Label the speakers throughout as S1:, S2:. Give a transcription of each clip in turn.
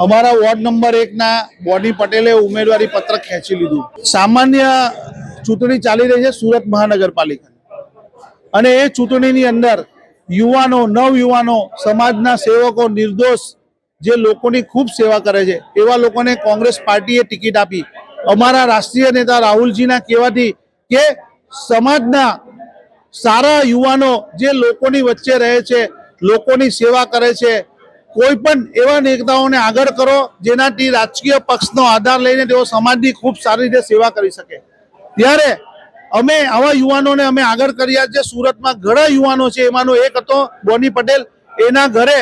S1: અમારા ward number 1 ના બોની પટેલે ઉમેદવારી પત્ર ખેંચી લીધું। સામાન્ય ચૂંટણી ચાલી રહી છે સુરત મહાનગરપાલિકા અને એ ચૂંટણીની અંદર યુવાનો નવયુવાનો સમાજના સેવકો નિર્દોષ જે લોકોની ખૂબ સેવા કરે છે એવા લોકોને કોંગ્રેસ પાર્ટીએ ટિકિટ આપી। અમારા રાષ્ટ્રીય નેતા રાહુલજીના કહેવાથી કે સમાજના સારા યુવાનો જે લોકોની વચ્ચે રહે છે, લોકોની સેવા કરે છે, કોઈ પણ એવા નેતાઓને આગળ કરો જેનાથી રાજકીય પક્ષનો આધાર લઈને તેઓ સમાજની ખૂબ સારી રીતે સેવા કરી શકે। ત્યારે અમે આવા યુવાનોને અમે આગળ કર્યા છે। સુરતમાં ઘણા યુવાનો છે, એમાંનો એક હતો બોની પટેલ। એના ઘરે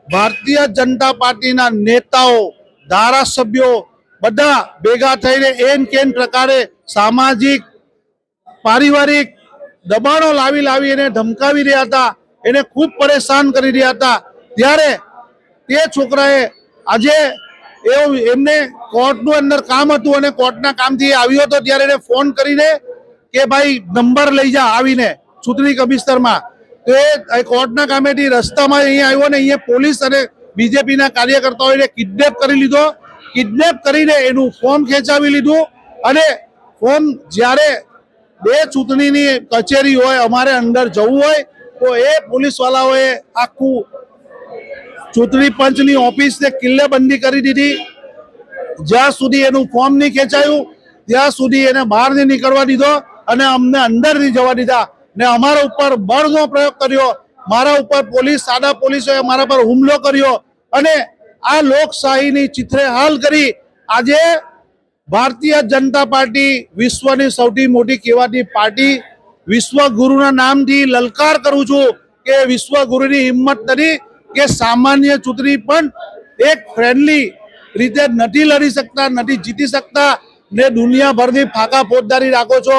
S1: ભારતીય જનતા પાર્ટીના નેતાઓ, ધારાસભ્યો બધા ભેગા થઈને એન કેન પ્રકારે સામાજિક પારિવારિક દબાણો લાવી એને ધમકાવી રહ્યા હતા, એને ખૂબ પરેશાન કરી રહ્યા હતા। ત્યારે તે છોકરાએ આજે એમને કોર્ટનું અંદર કામ હતું અને કોર્ટના કામથી આવ્યો હતો ત્યારે એને ફોન કરીને કે ભાઈ નંબર લઈ જા આવીને ચૂંટણી કમિશનરમાં। તો એ કોર્ટના કામેથી રસ્તામાં અહીંયા આવ્યો ને અહીંયા પોલીસ અને બીજેપીના કાર્યકર્તાઓને કિડનેપ કરી લીધો। કિડનેપ કરીને એનું ફોર્મ ખેંચાવી લીધું અને ફોર્મ જ્યારે બે ચૂંટણીની કચેરી હોય, અમારે અંદર જવું હોય તો એ પોલીસવાળાઓએ આખું ચૂંટણી પંચની ઓફિસને કિલ્લેબંધી કરી દીધી। જ્યાં સુધી એનું ફોર્મ નહીં ખેંચાયું ત્યાં સુધી એને બહાર નહીં નીકળવા દીધો અને અમને અંદર નહીં જવા દીધા ને અમારા ઉપર બળનો પ્રયોગ કર્યો। મારા ઉપર પોલીસ, સાદા પોલીસોએ મારા પર હુમલો કર્યો અને આ લોકશાહીની ચિત્રેહાલ કરી। આજે ભારતીય જનતા પાર્ટી વિશ્વની સૌથી મોટી કહેવાતી પાર્ટી, વિશ્વગુરુના નામથી લલકાર કરું છું કે વિશ્વગુરુની હિંમત નથી કે સામાન્ય ચૂંટણી પણ એક ફ્રેન્ડલી રીતે નથી લડી શકતા, નથી જીતી શકતા ને દુનિયાભરની ફાકા ફોજદારી રાખો છો।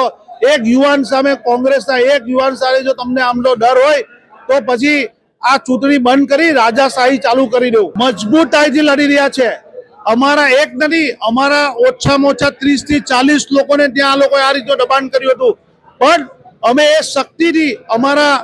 S1: એક યુવાન સામે, કોંગ્રેસના એક યુવાન સામે જો તમને આમનો ડર હોય તો પછી આ ચૂંટણી બંધ કરી રાજાશાહી ચાલુ કરી દો। મજબૂતાઈથી લડી રહ્યા છે। અમારા એક નથી, અમારા ઓછામાં ઓછા 30 થી 40 લોકોને ત્યાં આ લોકોએ આ રીતે દબાણ કર્યું હતું, પણ અમે એ શક્તિથી, અમારા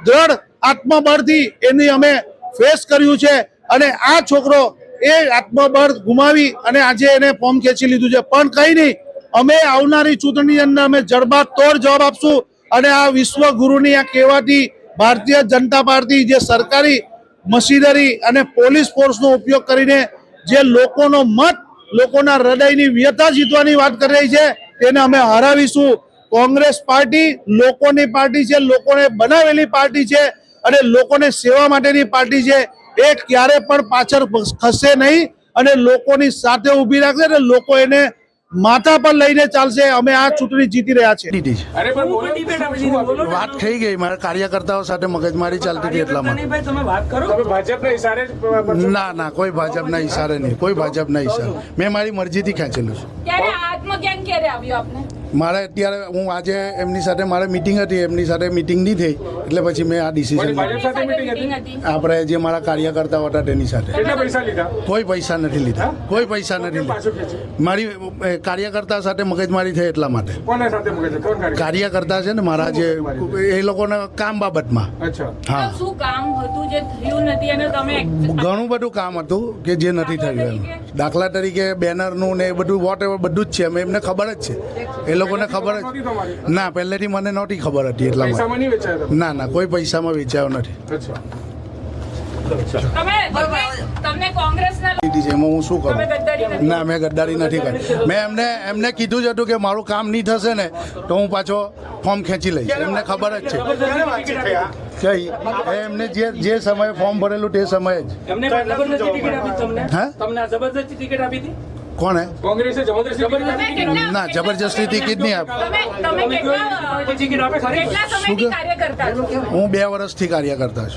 S1: દ્રઢ આત્મબળથી એની અમે ફેસ કર્યું છે અને આ છોકરો એ આત્મબળ ગુમાવી અને આજે એને ફોર્મ ખેંચી લીધું છે। પણ કઈ નહીં, અમે આવનારી ચૂંટણી અંદર અમે જડબાતોડ જવાબ આપશું અને આ વિશ્વગુરુની આ કહેવાથી ભારતીય જનતા પાર્ટી જે સરકારી મશીનરી અને પોલીસ ફોર્સનો ઉપયોગ કરીને જે લોકોનો મત, લોકોના હૃદયની વ્યથા જીતવાની વાત કરી રહી છે તેને અમે હરાવીશું। કોંગ્રેસ પાર્ટી લોકોની પાર્ટી છે, લોકોને બનાવેલી પાર્ટી છે અને લોકોને સેવા માટેની પાર્ટી છે। એ ક્યારે પણ પાછળ ખસે નહીં અને લોકોની સાથે ઊભી રાખશે અને લોકો એને માથા પર લઈને ચાલશે। અમે આ ચૂંટણી જીતી રહ્યા છે।
S2: વાત થઈ ગઈ, મારા કાર્યકર્તાઓ સાથે મગજમારી ચાલતી હતી એટલામાં। ના, કોઈ ભાજપના ઈશારે નહીં, કોઈ ભાજપના ઈશારે। મેં મારી મરજીથી ખેંચેલું છે। મારે અત્યારે હું આજે એમની સાથે મારે મીટિંગ હતી, એમની સાથે મીટિંગ નહીં થઈ એટલે પછી મેં આ ડિસિઝન, આપણે જે મારા કાર્યકર્તાઓ હતા તેની સાથે। કોઈ પૈસા નથી લીધા, કોઈ પૈસા નથી લીધા। મારી કાર્યકર્તા સાથે મગજમારી થઈ એટલા માટે। કાર્યકર્તા છે ને મારા, જે એ લોકોના કામ બાબતમાં। હા, ઘણું બધું કામ હતું કે જે નથી થયું એમ। દાખલા તરીકે બેનરનું ને એ બધું વોટ એવર બધું જ છે, અમે એમને ખબર જ છે, એ લોકોને ખબર જ ના, પહેલેથી મને નહોતી ખબર હતી એટલા માટે। ના, કોઈ પૈસામાં વેચાયો નથી। એમાં હું શું કરું? ના, મેં ગદ્દારી નથી કરી। મેં એમને કીધું જ હતું કે મારું કામ નહીં થશે ને તો હું પાછો ફોર્મ ખેંચી લઈશ, એમને ખબર જ છે કઈ એમને જે સમયે ફોર્મ ભરેલું તે સમયે જ। કોને? ના, જબરજસ્તી ટિકિટ નહીં આપી। હું 2 વર્ષથી કાર્યકર્તા છું।